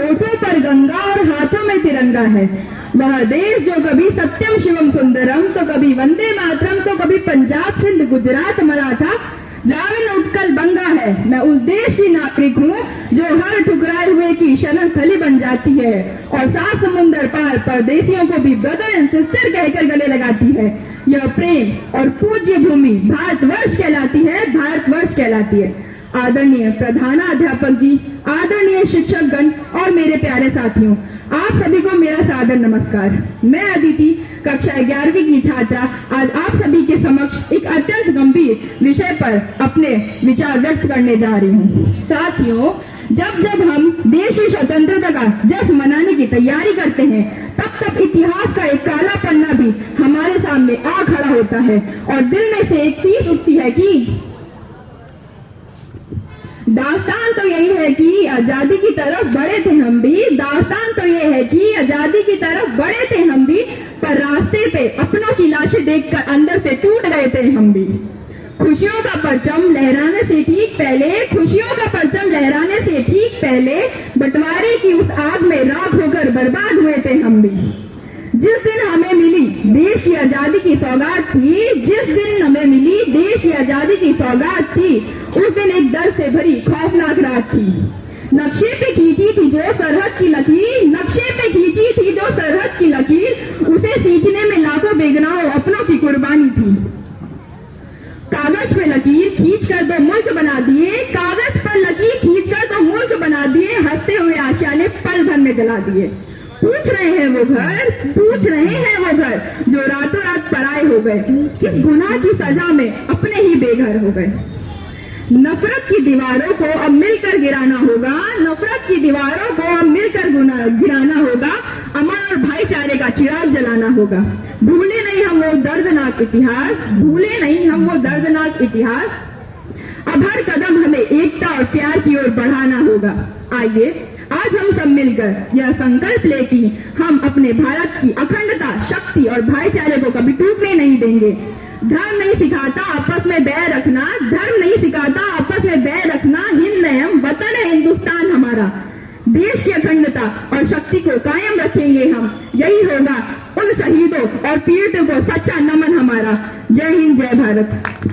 होठों पर गंगा और हाथों में तिरंगा है। वह देश जो कभी सत्यम शिवम सुंदरम तो कभी वंदे मातरम तो कभी पंजाब सिंध गुजरात मराठा द्राविड़ उत्कल बंगा है। मैं उस देश की नागरिक हूँ जो हर ठुकराए हुए की शरण थली बन जाती है और सात समुंदर पार परदेशियों को भी ब्रदर एंड सिस्टर कहकर गले लगाती है। यह प्रेम और पूज्य भूमि भारतवर्ष कहलाती है, भारतवर्ष कहलाती है। आदरणीय प्रधानाध्यापक जी, आदरणीय शिक्षकगण और मेरे प्यारे साथियों, आप सभी को मेरा सादर नमस्कार। मैं अदिति, कक्षा 11वीं की छात्रा, आज आप सभी के समक्ष एक अत्यंत गंभीर विषय पर अपने विचार व्यक्त करने जा रही हूँ। साथियों, जब जब हम देश की स्वतंत्रता का जश्न मनाने की तैयारी करते हैं, तब तब इतिहास का एक काला पन्ना भी हमारे सामने आ खड़ा होता है और दिल में से एक तीस उठती है कि दास्तान तो यही है कि आजादी की तरफ बढ़े थे हम भी, दास्तान तो ये है कि आजादी की तरफ बढ़े थे हम भी, पर रास्ते पे अपनों की लाशें देखकर अंदर से टूट गए थे हम भी। खुशियों का परचम लहराने से ठीक पहले, खुशियों का परचम लहराने से ठीक पहले बंटवारे की उस आग में राख होकर बर्बाद हुए थे हम भी। जिस दिन हमें मिली देश की आजादी की सौगात थी, जिस दिन हमें मिली देश की आजादी की सौगात थी, उस दिन एक दर्द से भरी खौफनाक रात थी। नक्शे पे खींची थी जो सरहद की लकीर, नक्शे पे खींची थी जो सरहद की लकीर, उसे सींचने में लाखों बेगुनाहों अपनों की कुर्बानी थी। कागज पे लकीर खींच कर दो मुल्क बना दिए, कागज पर लकीर खींच कर दो मुल्क बना दिए, हंसते हुए आशियाने पल भर में जला दिए। पूछ रहे हैं वो घर, पूछ रहे हैं वो घर जो रातों रात पराए हो गए, किस गुनाह की सजा में अपने ही बेघर हो गए। नफरत की दीवारों को अब मिलकर गिराना होगा, नफरत की दीवारों को अब मिलकर गिराना होगा, अमन और भाईचारे का चिराग जलाना होगा। भूले नहीं हम वो दर्दनाक इतिहास, भूले नहीं हम वो दर्दनाक इतिहास। अब हर कदम हमें एकता और प्यार की ओर बढ़ाना होगा। आइए आज हम सब मिलकर यह संकल्प ले कि हम अपने भारत की अखंडता, शक्ति और भाईचारे को कभी टूटने नहीं देंगे। धर्म नहीं सिखाता आपस में बैर रखना, धर्म नहीं सिखाता आपस में बैर रखना, हिंद है हम, वतन है हिंदुस्तान हमारा। देश की अखंडता और शक्ति को कायम रखेंगे हम, यही होगा उन शहीदों और पीड़ितों को सच्चा नमन हमारा। जय हिंद, जय भारत।